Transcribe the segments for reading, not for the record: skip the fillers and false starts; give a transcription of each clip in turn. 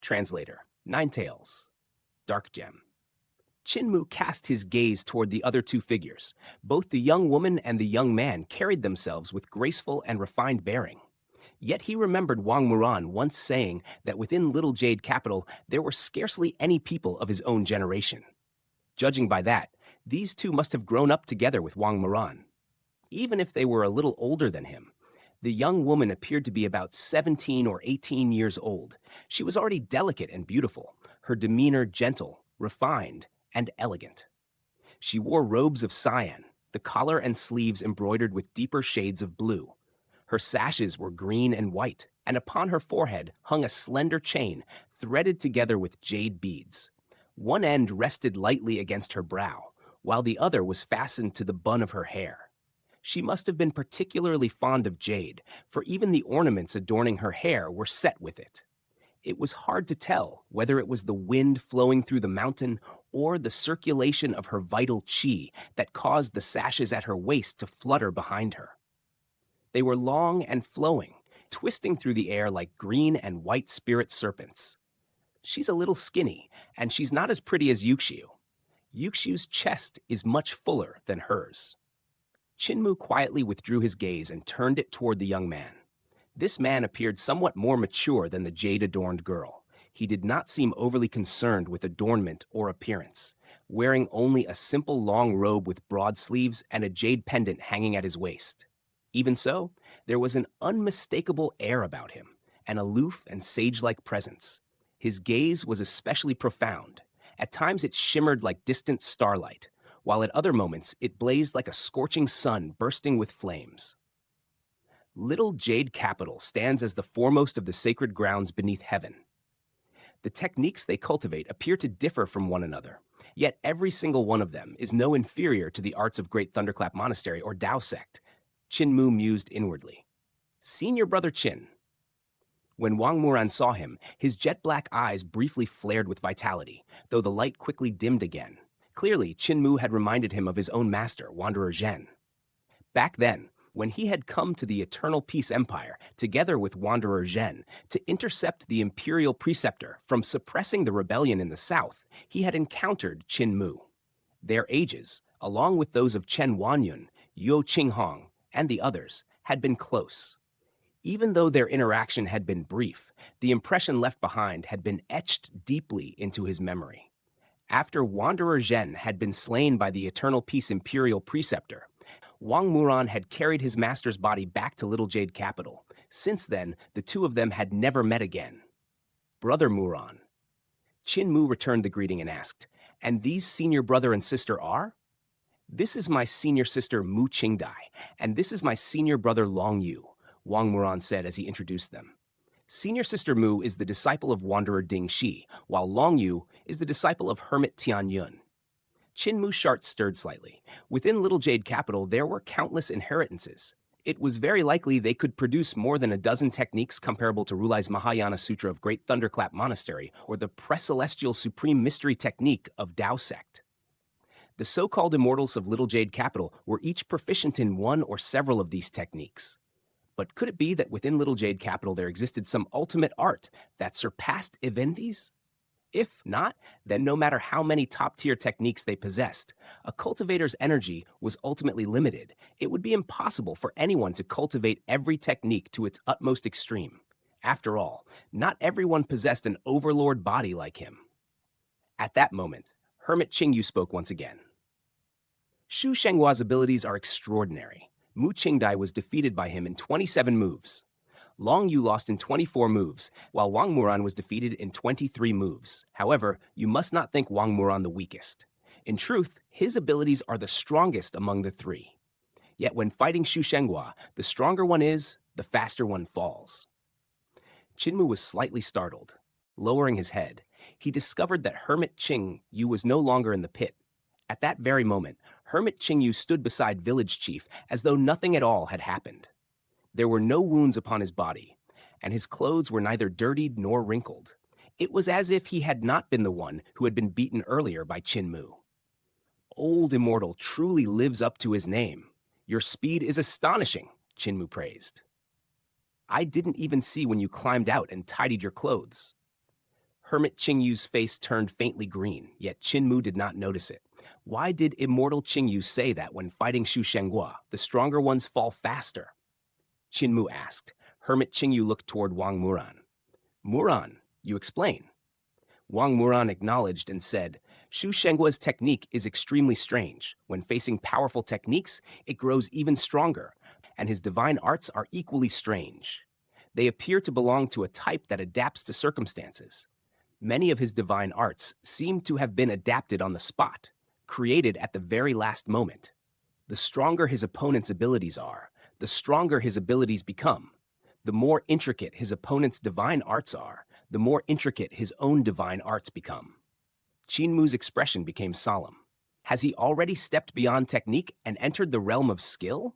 Translator, Ninetales, Dark Gem. Chinmu cast his gaze toward the other two figures. Both the young woman and the young man carried themselves with graceful and refined bearing. Yet he remembered Wang Muran once saying that within Little Jade Capital there were scarcely any people of his own generation. Judging by that, these two must have grown up together with Wang Muran. Even if they were a little older than him, the young woman appeared to be about 17 or 18 years old. She was already delicate and beautiful, her demeanor gentle, refined, and elegant. She wore robes of cyan, the collar and sleeves embroidered with deeper shades of blue. Her sashes were green and white, and upon her forehead hung a slender chain threaded together with jade beads. One end rested lightly against her brow, while the other was fastened to the bun of her hair. She must have been particularly fond of jade, for even the ornaments adorning her hair were set with it. It was hard to tell whether it was the wind flowing through the mountain or the circulation of her vital qi that caused the sashes at her waist to flutter behind her. They were long and flowing, twisting through the air like green and white spirit serpents. She's a little skinny, and she's not as pretty as Yuxiu. Yuxiu's chest is much fuller than hers. Chinmu quietly withdrew his gaze and turned it toward the young man. This man appeared somewhat more mature than the jade-adorned girl. He did not seem overly concerned with adornment or appearance, wearing only a simple long robe with broad sleeves and a jade pendant hanging at his waist. Even so, there was an unmistakable air about him, an aloof and sage-like presence. His gaze was especially profound. At times it shimmered like distant starlight, while at other moments it blazed like a scorching sun bursting with flames. Little Jade Capital stands as the foremost of the sacred grounds beneath heaven. The techniques they cultivate appear to differ from one another, yet every single one of them is no inferior to the arts of Great Thunderclap Monastery or Dao Sect. Chinmu mused inwardly. Senior Brother Chin. When Wang Muran saw him, his jet-black eyes briefly flared with vitality, though the light quickly dimmed again. Clearly, Chinmu had reminded him of his own master, Wanderer Zhen. Back then, when he had come to the Eternal Peace Empire, together with Wanderer Zhen, to intercept the Imperial Preceptor from suppressing the rebellion in the south, he had encountered Chinmu. Their ages, along with those of Chen Wanyun, Yo Qinghong, and the others, had been close. Even though their interaction had been brief, the impression left behind had been etched deeply into his memory. After Wanderer Zhen had been slain by the Eternal Peace Imperial Preceptor, Wang Muran had carried his master's body back to Little Jade Capital. Since then, the two of them had never met again. Brother Muran. Chinmu returned the greeting and asked, "And these senior brother and sister are?" "This is my senior sister Mu Qingdai, and this is my senior brother Long Yu," Wang Muran said as he introduced them. Senior sister Mu is the disciple of Wanderer Ding Shi, while Long Yu is the disciple of Hermit Tian Yun. Chinmu's heart stirred slightly. Within Little Jade Capital, there were countless inheritances. It was very likely they could produce more than a dozen techniques comparable to Rulai's Mahayana Sutra of Great Thunderclap Monastery or the Precelestial Supreme Mystery Technique of Dao Sect. The so-called immortals of Little Jade Capital were each proficient in one or several of these techniques. But could it be that within Little Jade Capital there existed some ultimate art that surpassed even these? If not, then no matter how many top-tier techniques they possessed, a cultivator's energy was ultimately limited. It would be impossible for anyone to cultivate every technique to its utmost extreme. After all, not everyone possessed an overlord body like him. At that moment, Hermit Qingyu spoke once again. Shu Shenghua's abilities are extraordinary. Mu Qingdai was defeated by him in 27 moves. Long Yu lost in 24 moves, while Wang Muran was defeated in 23 moves. However, you must not think Wang Muran the weakest. In truth, his abilities are the strongest among the three. Yet when fighting Shu Shenghua, the stronger one is, the faster one falls. Chinmu was slightly startled. Lowering his head, he discovered that Hermit Qing Yu was no longer in the pit. At that very moment, Hermit Qing Yu stood beside Village Chief as though nothing at all had happened. There were no wounds upon his body, and his clothes were neither dirtied nor wrinkled. It was as if he had not been the one who had been beaten earlier by Chinmu. Old Immortal truly lives up to his name. Your speed is astonishing, Chinmu praised. I didn't even see when you climbed out and tidied your clothes. Hermit Qingyu's face turned faintly green, yet Qin did not notice it. Why did immortal Qingyu say that when fighting Shu Shengguo, the stronger ones fall faster? Qin asked. Hermit Qingyu looked toward Wang Muran. Muran, you explain. Wang Muran acknowledged and said, Shu Shengguo's technique is extremely strange. When facing powerful techniques, it grows even stronger, and his divine arts are equally strange. They appear to belong to a type that adapts to circumstances. Many of his divine arts seem to have been adapted on the spot, created at the very last moment. The stronger his opponent's abilities are, the stronger his abilities become. The more intricate his opponent's divine arts are, the more intricate his own divine arts become. Qin expression became solemn. Has he already stepped beyond technique and entered the realm of skill?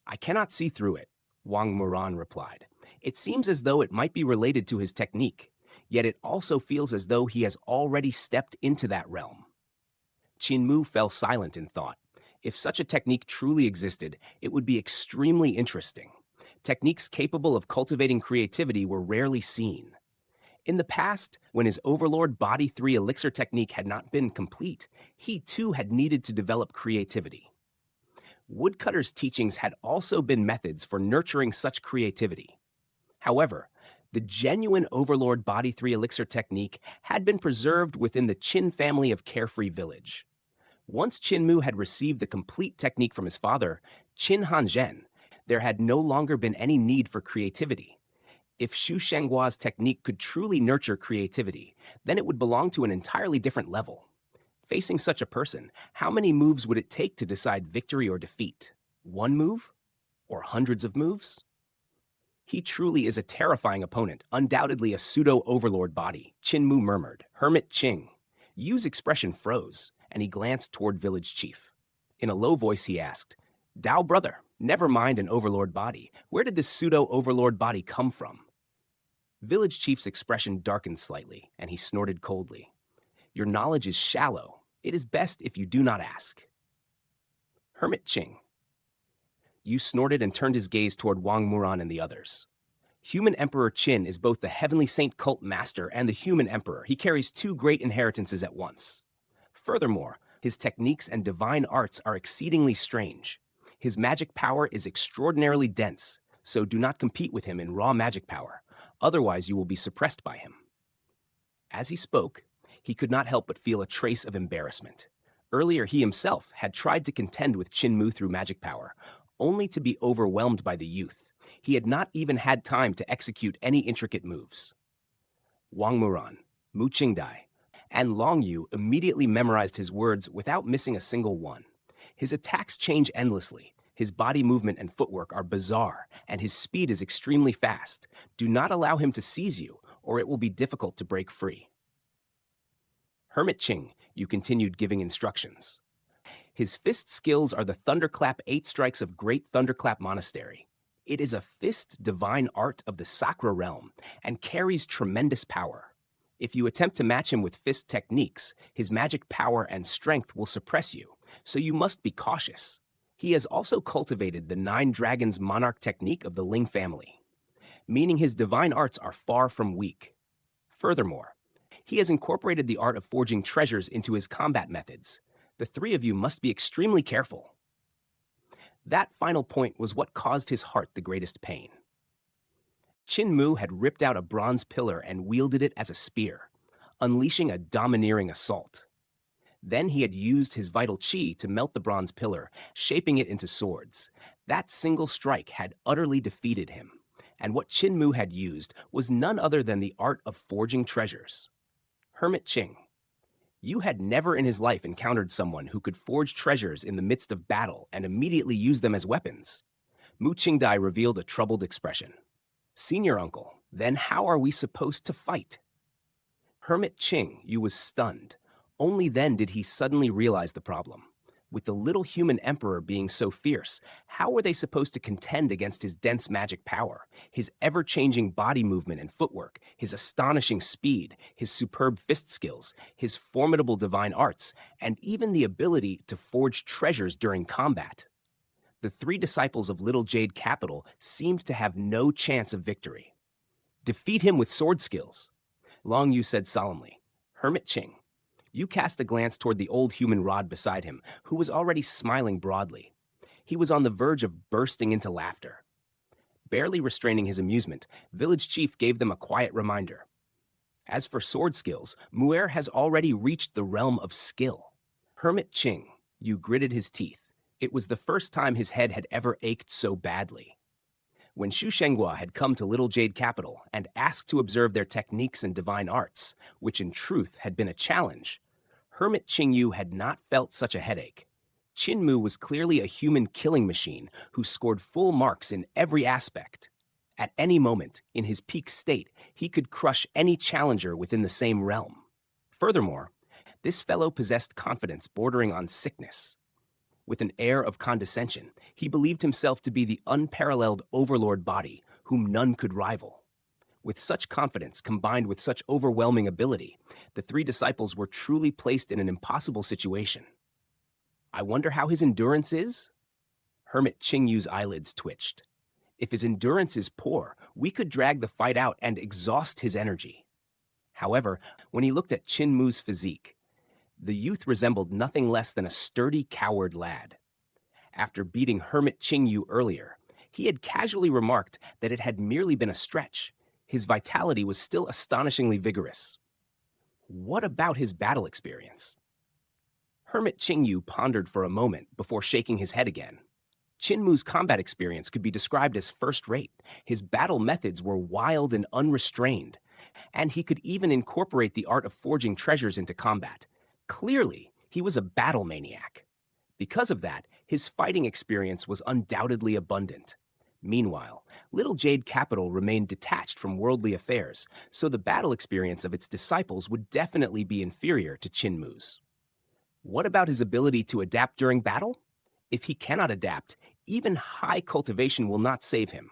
I cannot see through it, Wang Muran replied. It seems as though it might be related to his technique, yet it also feels as though he has already stepped into that realm. Qin fell silent in thought. If such a technique truly existed, it would be extremely interesting. Techniques capable of cultivating creativity were rarely seen. In the past, when his Overlord Body 3 elixir technique had not been complete, he too had needed to develop creativity. Woodcutter's teachings had also been methods for nurturing such creativity. However, the genuine Overlord Body 3 elixir technique had been preserved within the Qin family of Carefree Village. Once Qin had received the complete technique from his father, Qin Hanzhen, there had no longer been any need for creativity. If Shu Shengguo's technique could truly nurture creativity, then it would belong to an entirely different level. Facing such a person, how many moves would it take to decide victory or defeat? 1 move? Or hundreds of moves? He truly is a terrifying opponent, undoubtedly a pseudo-overlord body, Qin murmured. Hermit Qing. Yu's expression froze, and he glanced toward village chief. In a low voice he asked, Dao brother, never mind an overlord body. Where did this pseudo-overlord body come from? Village chief's expression darkened slightly, and he snorted coldly. Your knowledge is shallow. It is best if you do not ask. Hermit Qing. Yu snorted and turned his gaze toward Wang Muran and the others. Human Emperor Qin is both the Heavenly Saint cult master and the Human Emperor. He carries 2 great inheritances at once. Furthermore, his techniques and divine arts are exceedingly strange. His magic power is extraordinarily dense, so do not compete with him in raw magic power. Otherwise, you will be suppressed by him. As he spoke, he could not help but feel a trace of embarrassment. Earlier, he himself had tried to contend with Qin through magic power, only to be overwhelmed by the youth. He had not even had time to execute any intricate moves. Wang Muran, Mu Qingdai, and Long Yu immediately memorized his words without missing a single one. His attacks change endlessly. His body movement and footwork are bizarre, and his speed is extremely fast. Do not allow him to seize you, or it will be difficult to break free. Hermit Qing, Yu continued giving instructions. His fist skills are the Thunderclap 8 strikes of Great Thunderclap Monastery. It is a fist divine art of the Sakra realm and carries tremendous power. If you attempt to match him with fist techniques, his magic power and strength will suppress you, so you must be cautious. He has also cultivated the 9 Dragons Monarch technique of the Ling family, meaning his divine arts are far from weak. Furthermore, he has incorporated the art of forging treasures into his combat methods. The 3 of you must be extremely careful. That final point was what caused his heart the greatest pain. Qin had ripped out a bronze pillar and wielded it as a spear, unleashing a domineering assault. Then he had used his vital qi to melt the bronze pillar, shaping it into swords. That single strike had utterly defeated him, and what Qin had used was none other than the art of forging treasures. Hermit Qing. Yu had never in his life encountered someone who could forge treasures in the midst of battle and immediately use them as weapons. Mu Qingdai revealed a troubled expression. Senior uncle, then how are we supposed to fight? Hermit Qing, Yu was stunned. Only then did he suddenly realize the problem. With the little human emperor being so fierce, how were they supposed to contend against his dense magic power, his ever-changing body movement and footwork, his astonishing speed, his superb fist skills, his formidable divine arts, and even the ability to forge treasures during combat? The 3 disciples of Little Jade Capital seemed to have no chance of victory. Defeat him with sword skills. Long Yu said solemnly, Hermit Ching, you cast a glance toward the old human rod beside him, who was already smiling broadly. He was on the verge of bursting into laughter. Barely restraining his amusement, Village Chief gave them a quiet reminder. As for sword skills, Muir has already reached the realm of skill. Hermit Ching, Yu gritted his teeth. It was the first time his head had ever ached so badly. When Xu Shenghua had come to Little Jade Capital and asked to observe their techniques and divine arts, which in truth had been a challenge, Hermit Ching Yu had not felt such a headache. Qin Mu was clearly a human killing machine who scored full marks in every aspect. At any moment, in his peak state, he could crush any challenger within the same realm. Furthermore, this fellow possessed confidence bordering on sickness. With an air of condescension, he believed himself to be the unparalleled overlord body whom none could rival. With such confidence combined with such overwhelming ability, the three disciples were truly placed in an impossible situation. I wonder how his endurance is? Hermit Ching Yu's eyelids twitched. If his endurance is poor, we could drag the fight out and exhaust his energy. However, when he looked at Qin Mu's physique, the youth resembled nothing less than a sturdy coward lad. After beating Hermit Ching Yu earlier, he had casually remarked that it had merely been a stretch. His vitality was still astonishingly vigorous. What about his battle experience? Hermit Ching Yu pondered for a moment before shaking his head again. Qin Mu's combat experience could be described as first-rate. His battle methods were wild and unrestrained, and he could even incorporate the art of forging treasures into combat. Clearly, he was a battle maniac. Because of that, his fighting experience was undoubtedly abundant. Meanwhile, Little Jade Capital remained detached from worldly affairs, so the battle experience of its disciples would definitely be inferior to Qin Mu's. What about his ability to adapt during battle? If he cannot adapt, even high cultivation will not save him.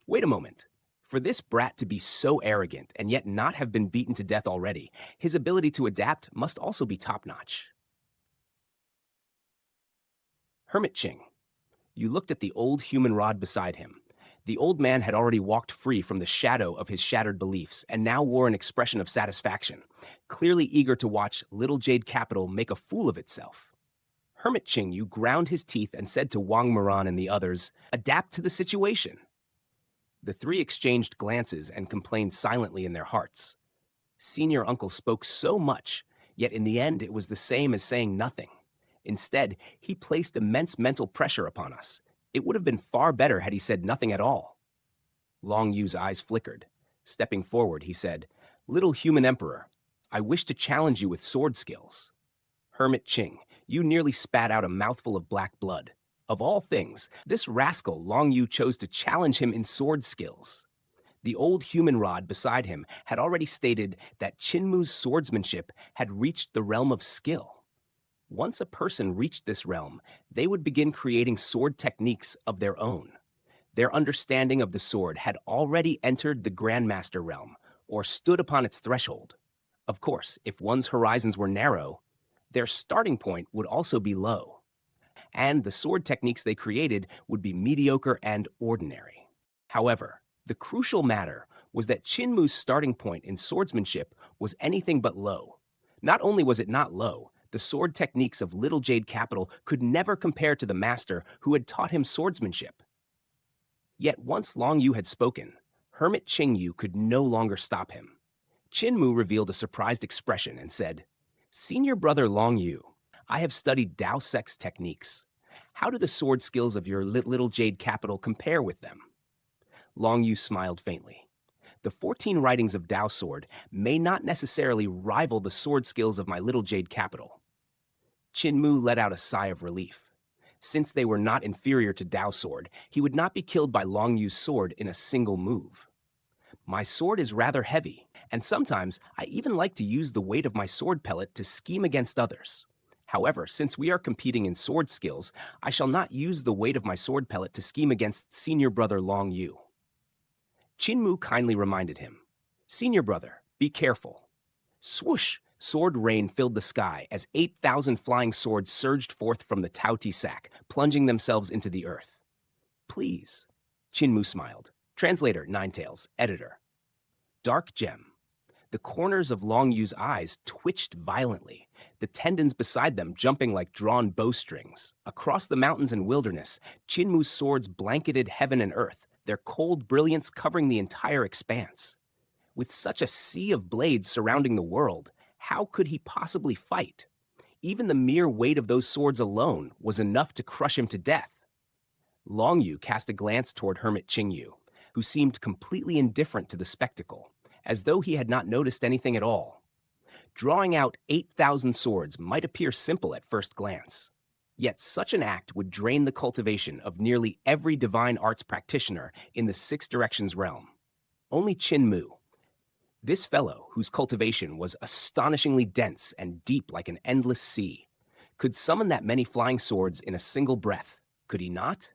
Wait a moment. For this brat to be so arrogant and yet not have been beaten to death already, his ability to adapt must also be top-notch. Hermit Ching, you looked at the old human rod beside him. The old man had already walked free from the shadow of his shattered beliefs and now wore an expression of satisfaction, clearly eager to watch Little Jade Capital make a fool of itself. Hermit Ching Yu ground his teeth and said to Wang Moran and the others, "Adapt to the situation." The three exchanged glances and complained silently in their hearts. Senior Uncle spoke so much, yet in the end it was the same as saying nothing. Instead, he placed immense mental pressure upon us. It would have been far better had he said nothing at all. Long Yu's eyes flickered. Stepping forward, he said, "Little human emperor, I wish to challenge you with sword skills." Hermit Ching, you nearly spat out a mouthful of black blood. Of all things, this rascal Long Yu chose to challenge him in sword skills. The old human rod beside him had already stated that Qin Mu's swordsmanship had reached the realm of skill. Once a person reached this realm, they would begin creating sword techniques of their own. Their understanding of the sword had already entered the Grandmaster realm, or stood upon its threshold. Of course, if one's horizons were narrow, their starting point would also be low. And the sword techniques they created would be mediocre and ordinary. However, the crucial matter was that Qin Mu's starting point in swordsmanship was anything but low. Not only was it not low, the sword techniques of Little Jade Capital could never compare to the master who had taught him swordsmanship. Yet once Long Yu had spoken, Hermit Ching Yu could no longer stop him. Qin Mu revealed a surprised expression and said, "Senior brother Long Yu, I have studied Dao Sect's techniques. How do the sword skills of your Little Jade Capital compare with them?" Long Yu smiled faintly. The 14 writings of Dao Sword may not necessarily rival the sword skills of my Little Jade Capital. Qin Mu let out a sigh of relief. Since they were not inferior to Dao Sword, he would not be killed by Long Yu's sword in a single move. My sword is rather heavy, and sometimes I even like to use the weight of my sword pellet to scheme against others. However, since we are competing in sword skills, I shall not use the weight of my sword pellet to scheme against senior brother Long Yu. Qin Mu kindly reminded him, "Senior brother, be careful." Swoosh! Sword rain filled the sky as 8,000 flying swords surged forth from the Tao Ti sack, plunging themselves into the earth. "Please." Qin Mu smiled. Translator, Ninetales. Editor. Dark Gem. The corners of Long Yu's eyes twitched violently, the tendons beside them jumping like drawn bowstrings. Across the mountains and wilderness, Qin Mu's swords blanketed heaven and earth, their cold brilliance covering the entire expanse. With such a sea of blades surrounding the world, how could he possibly fight? Even the mere weight of those swords alone was enough to crush him to death. Long Yu cast a glance toward Hermit Qingyu, who seemed completely indifferent to the spectacle, as though he had not noticed anything at all. Drawing out 8,000 swords might appear simple at first glance. Yet such an act would drain the cultivation of nearly every divine arts practitioner in the Six Directions realm. Only Qin Mu, this fellow, whose cultivation was astonishingly dense and deep like an endless sea, could summon that many flying swords in a single breath, could he not?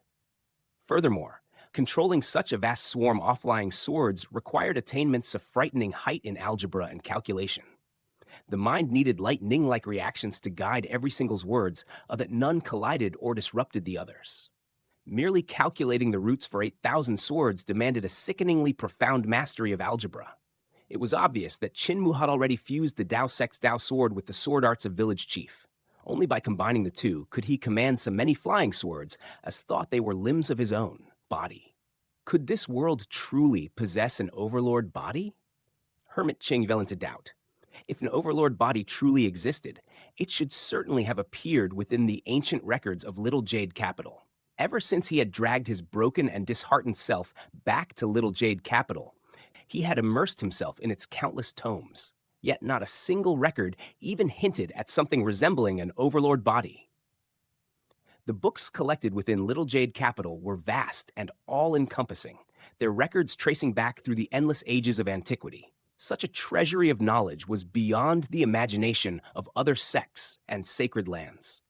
Furthermore, controlling such a vast swarm of flying swords required attainments of frightening height in algebra and calculation. The mind needed lightning-like reactions to guide every single's words, that none collided or disrupted the others. Merely calculating the roots for 8,000 swords demanded a sickeningly profound mastery of algebra. It was obvious that Qin Mu had already fused the Dao Sect's Dao sword with the sword arts of Village Chief. Only by combining the two could he command so many flying swords as thought they were limbs of his own body. Could this world truly possess an overlord body? Hermit Qing fell into doubt. If an overlord body truly existed, it should certainly have appeared within the ancient records of Little Jade Capital. Ever since he had dragged his broken and disheartened self back to Little Jade Capital, he had immersed himself in its countless tomes, yet not a single record even hinted at something resembling an overlord body. The books collected within Little Jade Capital were vast and all-encompassing, their records tracing back through the endless ages of antiquity. Such a treasury of knowledge was beyond the imagination of other sects and sacred lands.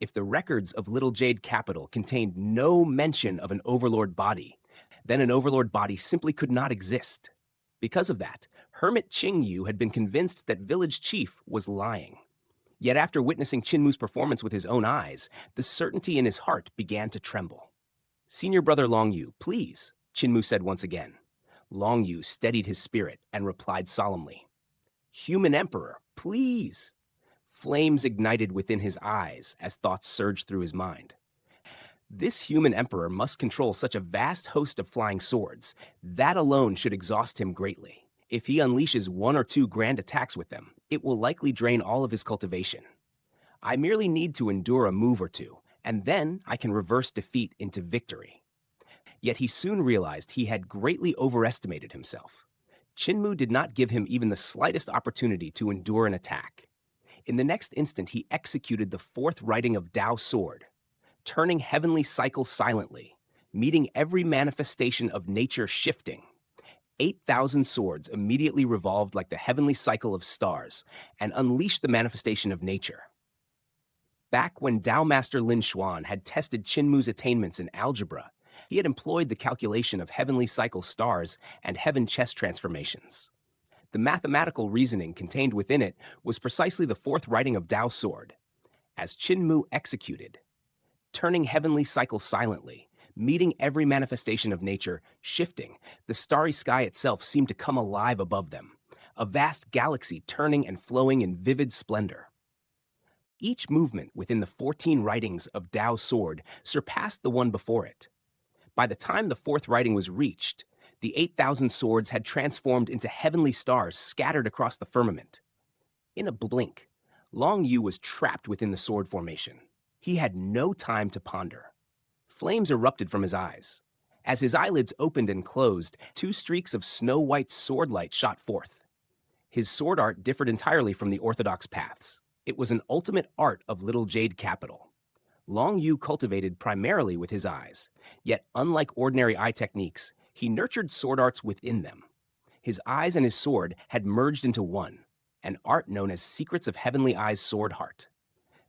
If the records of Little Jade Capital contained no mention of an overlord body, then an overlord body simply could not exist. Because of that, Hermit Qingyu had been convinced that Village Chief was lying. Yet after witnessing Qin Mu's performance with his own eyes, the certainty in his heart began to tremble. "Senior brother Long Yu, please," Qin Mu said once again. Long Yu steadied his spirit and replied solemnly, "Human Emperor, please." Flames ignited within his eyes as thoughts surged through his mind. This human emperor must control such a vast host of flying swords. That alone should exhaust him greatly. If he unleashes one or two grand attacks with them, it will likely drain all of his cultivation. I merely need to endure a move or two, and then I can reverse defeat into victory. Yet he soon realized he had greatly overestimated himself. Qin Mu did not give him even the slightest opportunity to endure an attack. In the next instant, he executed the fourth writing of Dao Sword, turning heavenly cycle silently, meeting every manifestation of nature shifting. 8,000 swords immediately revolved like the heavenly cycle of stars and unleashed the manifestation of nature. Back when Dao Master Lin Xuan had tested Qin Mu's attainments in algebra, he had employed the calculation of heavenly cycle stars and heaven chess transformations. The mathematical reasoning contained within it was precisely the fourth writing of Dao Sword. As Qin Mu executed, turning heavenly cycle silently, meeting every manifestation of nature, shifting, the starry sky itself seemed to come alive above them, a vast galaxy turning and flowing in vivid splendor. Each movement within the 14 writings of Dao Sword surpassed the one before it. By the time the fourth writing was reached, the 8,000 swords had transformed into heavenly stars scattered across the firmament. In a blink, Long Yu was trapped within the sword formation. He had no time to ponder. Flames erupted from his eyes. As his eyelids opened and closed, 2 streaks of snow-white sword light shot forth. His sword art differed entirely from the orthodox paths. It was an ultimate art of Little Jade Capital. Long Yu cultivated primarily with his eyes, yet unlike ordinary eye techniques, he nurtured sword arts within them. His eyes and his sword had merged into one, an art known as Secrets of Heavenly Eyes Sword Heart.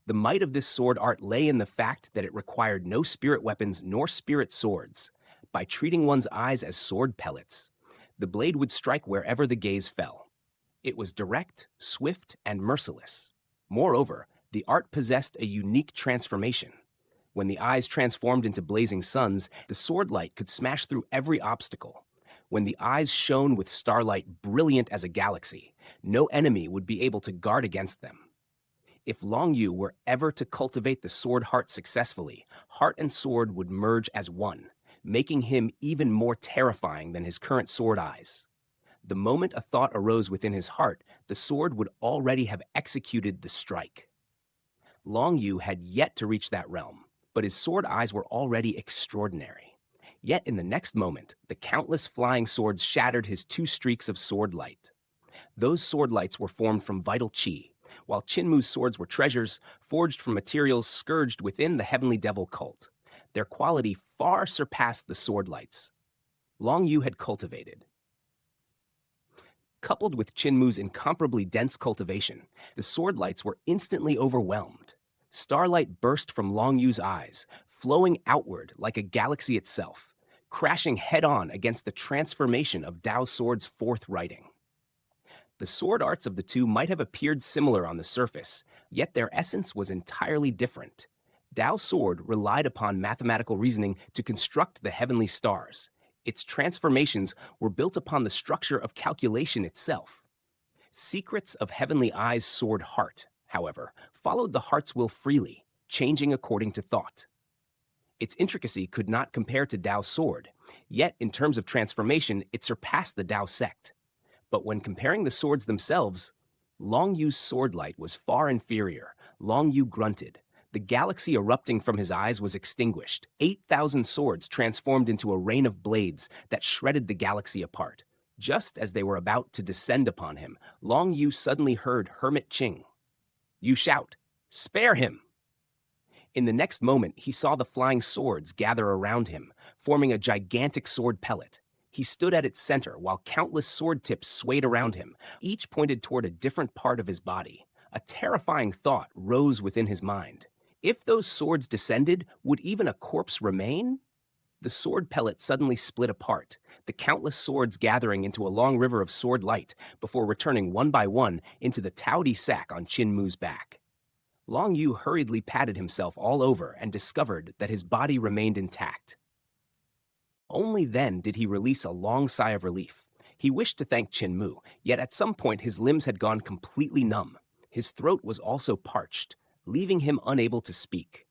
The might of this sword art lay in the fact that it required no spirit weapons nor spirit swords. By treating one's eyes as sword pellets, the blade would strike wherever the gaze fell. It was direct, swift, and merciless. Moreover, the art possessed a unique transformation. When the eyes transformed into blazing suns, the sword light could smash through every obstacle. When the eyes shone with starlight brilliant as a galaxy, no enemy would be able to guard against them. If Long Yu were ever to cultivate the sword heart successfully, heart and sword would merge as one, making him even more terrifying than his current sword eyes. The moment a thought arose within his heart, the sword would already have executed the strike. Long Yu had yet to reach that realm, but his sword eyes were already extraordinary. Yet in the next moment, the countless flying swords shattered his two streaks of sword light. Those sword lights were formed from vital chi, while Qin swords were treasures forged from materials scourged within the Heavenly Devil cult. Their quality far surpassed the sword lights Long Yu had cultivated. Coupled with Qin incomparably dense cultivation, the sword lights were instantly overwhelmed. Starlight burst from Long Yu's eyes, flowing outward like a galaxy itself, crashing head-on against the transformation of Dao Sword's fourth writing. The sword arts of the two might have appeared similar on the surface, yet their essence was entirely different. Dao Sword relied upon mathematical reasoning to construct the heavenly stars. Its transformations were built upon the structure of calculation itself. Secrets of Heavenly Eye's sword heart, however, followed the heart's will freely, changing according to thought. Its intricacy could not compare to Dao Sword, yet in terms of transformation, it surpassed the Dao sect. But when comparing the swords themselves, Long Yu's sword light was far inferior. Long Yu grunted. The galaxy erupting from his eyes was extinguished. 8,000 swords transformed into a rain of blades that shredded the galaxy apart. Just as they were about to descend upon him, Long Yu suddenly heard Hermit Qing. "You shout, 'Spare him!'" In the next moment, he saw the flying swords gather around him, forming a gigantic sword pellet. He stood at its center while countless sword tips swayed around him, each pointed toward a different part of his body. A terrifying thought rose within his mind. If those swords descended, would even a corpse remain? The sword pellet suddenly split apart, the countless swords gathering into a long river of sword light before returning one by one into the Taodi sack on Qin back. Long Yu hurriedly patted himself all over and discovered that his body remained intact. Only then did he release a long sigh of relief. He wished to thank Qin, yet at some point his limbs had gone completely numb. His throat was also parched, leaving him unable to speak.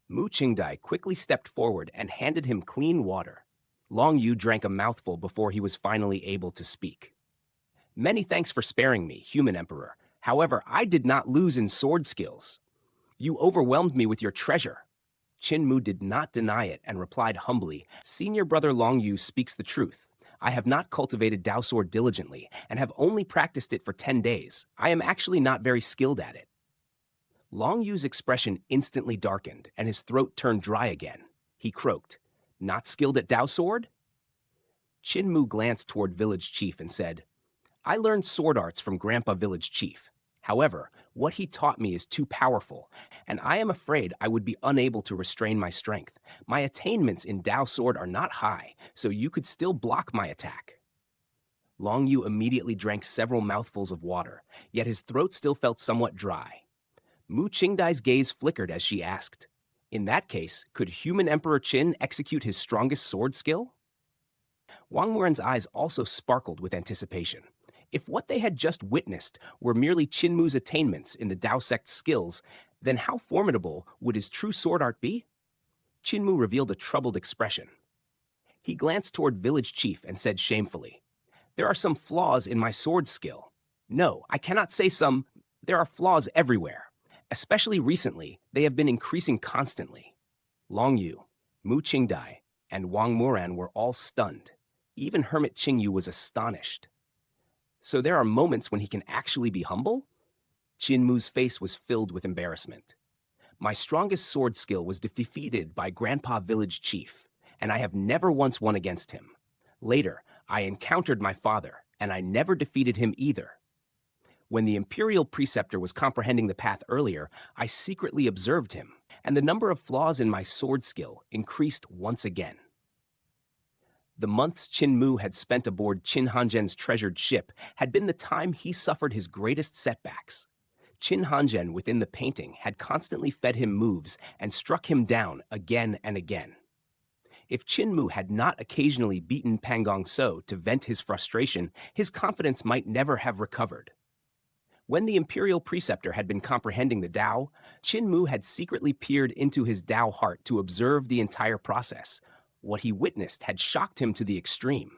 Mu Qingdai quickly stepped forward and handed him clean water. Long Yu drank a mouthful before he was finally able to speak. "Many thanks for sparing me, human emperor. However, I did not lose in sword skills. You overwhelmed me with your treasure." Qin did not deny it and replied humbly, "Senior brother Long Yu speaks the truth. I have not cultivated Dao Sword diligently and have only practiced it for 10 days. I am actually not very skilled at it." Long Yu's expression instantly darkened and his throat turned dry again. He croaked, "Not skilled at Dao Sword?" Qin glanced toward Village Chief and said, "I learned sword arts from Grandpa Village Chief. However, what he taught me is too powerful, and I am afraid I would be unable to restrain my strength. My attainments in Dao Sword are not high, so you could still block my attack." Long Yu immediately drank several mouthfuls of water, yet his throat still felt somewhat dry. Mu Qingdai's gaze flickered as she asked, "In that case, could human Emperor Qin execute his strongest sword skill?" Wang Muren's eyes also sparkled with anticipation. If what they had just witnessed were merely Qin attainments in the Dao sect's skills, then how formidable would his true sword art be? Qin revealed a troubled expression. He glanced toward Village Chief and said shamefully, "There are some flaws in my sword skill. No, I cannot say some. There are flaws everywhere. Especially recently, they have been increasing constantly." Long Yu, Mu Qingdai, and Wang Muren were all stunned. Even Hermit Qingyu was astonished. So there are moments when he can actually be humble? Qin face was filled with embarrassment. "My strongest sword skill was defeated by Grandpa Village Chief, and I have never once won against him. Later, I encountered my father, and I never defeated him either. When the Imperial Preceptor was comprehending the path earlier, I secretly observed him, and the number of flaws in my sword skill increased once again." The months Qin had spent aboard Qin Hanzhen's treasured ship had been the time he suffered his greatest setbacks. Qin Hanzhen within the painting had constantly fed him moves and struck him down again and again. If Qin Mu had not occasionally beaten Pan Gong So to vent his frustration, his confidence might never have recovered. When the imperial preceptor had been comprehending the Tao, Qin Mu had secretly peered into his Tao heart to observe the entire process. What he witnessed had shocked him to the extreme.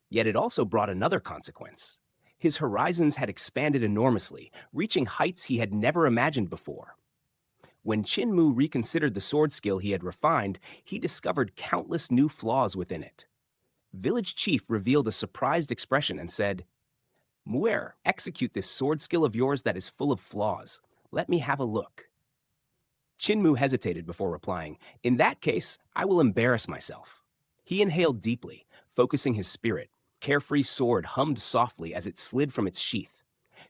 Yet it also brought another consequence. His horizons had expanded enormously, reaching heights he had never imagined before. When Qin Mu reconsidered the sword skill he had refined, he discovered countless new flaws within it. Village Chief revealed a surprised expression and said, "Mu'er, execute this sword skill of yours that is full of flaws. Let me have a look." Qin Mu hesitated before replying, "In that case, I will embarrass myself." He inhaled deeply, focusing his spirit. Carefree sword hummed softly as it slid from its sheath.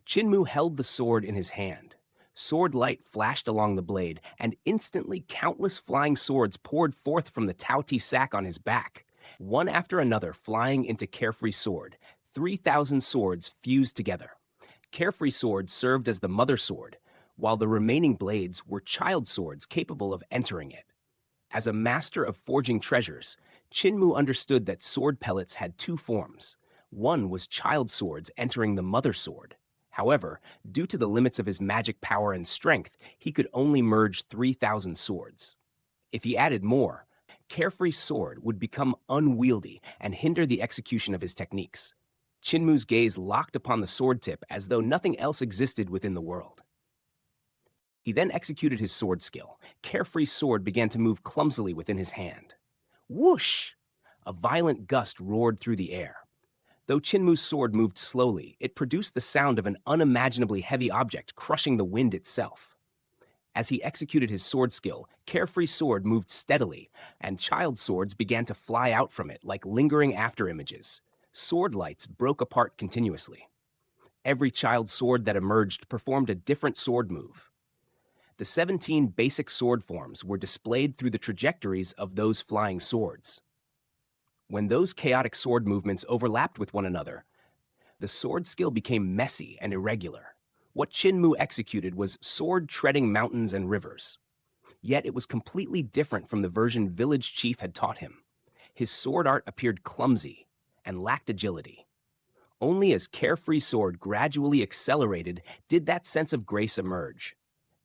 Qin Mu held the sword in his hand. Sword light flashed along the blade, and instantly countless flying swords poured forth from the Taoti sack on his back, one after another flying into Carefree sword. 3,000 swords fused together. Carefree sword served as the mother sword, while the remaining blades were child swords capable of entering it. As a master of forging treasures, Qin Mu understood that sword pellets had two forms. One was child swords entering the mother sword. However, due to the limits of his magic power and strength, he could only merge 3,000 swords. If he added more, Carefree sword would become unwieldy and hinder the execution of his techniques. Qin Mu's gaze locked upon the sword tip as though nothing else existed within the world. He then executed his sword skill. Carefree sword began to move clumsily within his hand. Whoosh! A violent gust roared through the air. Though Qin Mu's sword moved slowly, it produced the sound of an unimaginably heavy object crushing the wind itself. As he executed his sword skill, Carefree sword moved steadily, and child swords began to fly out from it like lingering afterimages. Sword lights broke apart continuously. Every child sword that emerged performed a different sword move. The 17 basic sword forms were displayed through the trajectories of those flying swords. When those chaotic sword movements overlapped with one another, the sword skill became messy and irregular. What Qin Mu executed was sword-treading mountains and rivers. Yet it was completely different from the version Village Chief had taught him. His sword art appeared clumsy and lacked agility. Only as Carefree sword gradually accelerated did that sense of grace emerge.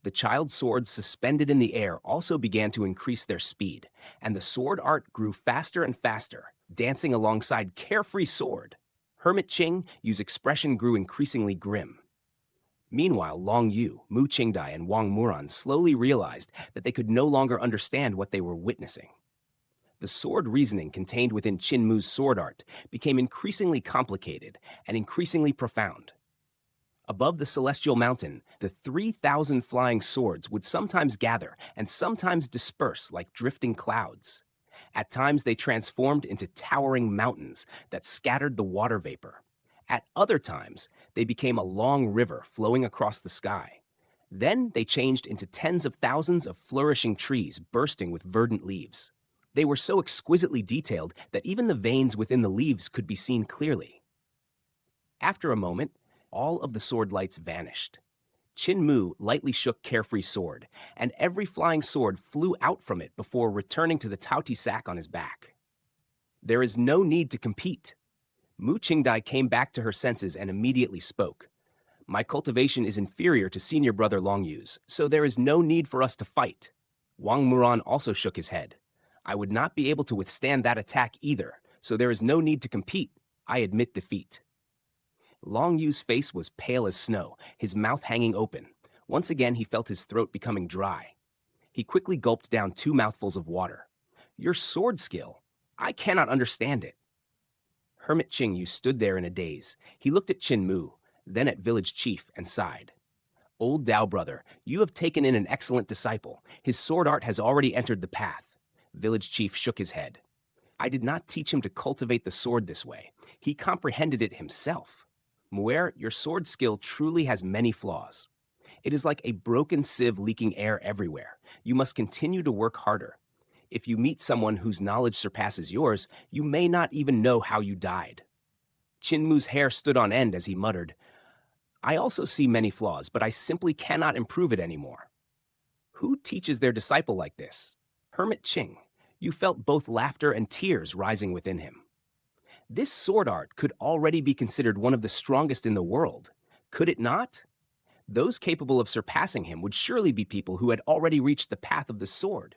The child swords suspended in the air also began to increase their speed, and the sword art grew faster and faster, dancing alongside Carefree sword. Hermit Qing Yu's expression grew increasingly grim. Meanwhile, Long Yu, Mu Qingdai, and Wang Muran slowly realized that they could no longer understand what they were witnessing. The sword reasoning contained within Qin Mu's sword art became increasingly complicated and increasingly profound. Above the celestial mountain, the 3,000 flying swords would sometimes gather and sometimes disperse like drifting clouds. At times they transformed into towering mountains that scattered the water vapor. At other times, they became a long river flowing across the sky. Then they changed into tens of thousands of flourishing trees bursting with verdant leaves. They were so exquisitely detailed that even the veins within the leaves could be seen clearly. After a moment, all of the sword lights vanished. Qin Mu lightly shook Carefree sword, and every flying sword flew out from it before returning to the Taoti sack on his back. There is no need to compete. Mu Qingdai came back to her senses and immediately spoke. My cultivation is inferior to senior brother Long Yu's, so there is no need for us to fight. Wang Muran also shook his head. I would not be able to withstand that attack either, so there is no need to compete. I admit defeat. Long Yu's face was pale as snow, his mouth hanging open. Once again, he felt his throat becoming dry. He quickly gulped down 2 mouthfuls of water. Your sword skill? I cannot understand it. Hermit Qing Yu stood there in a daze. He looked at Qin Mu, then at Village Chief, and sighed. Old Tao brother, you have taken in an excellent disciple. His sword art has already entered the path. Village Chief shook his head. I did not teach him to cultivate the sword this way. He comprehended it himself. Mu'er, your sword skill truly has many flaws. It is like a broken sieve leaking air everywhere. You must continue to work harder. If you meet someone whose knowledge surpasses yours, you may not even know how you died. Qin Mu's hair stood on end as he muttered, I also see many flaws, but I simply cannot improve it anymore. Who teaches their disciple like this? Hermit Qing, You felt both laughter and tears rising within him. This sword art could already be considered one of the strongest in the world, could it not? Those capable of surpassing him would surely be people who had already reached the path of the sword.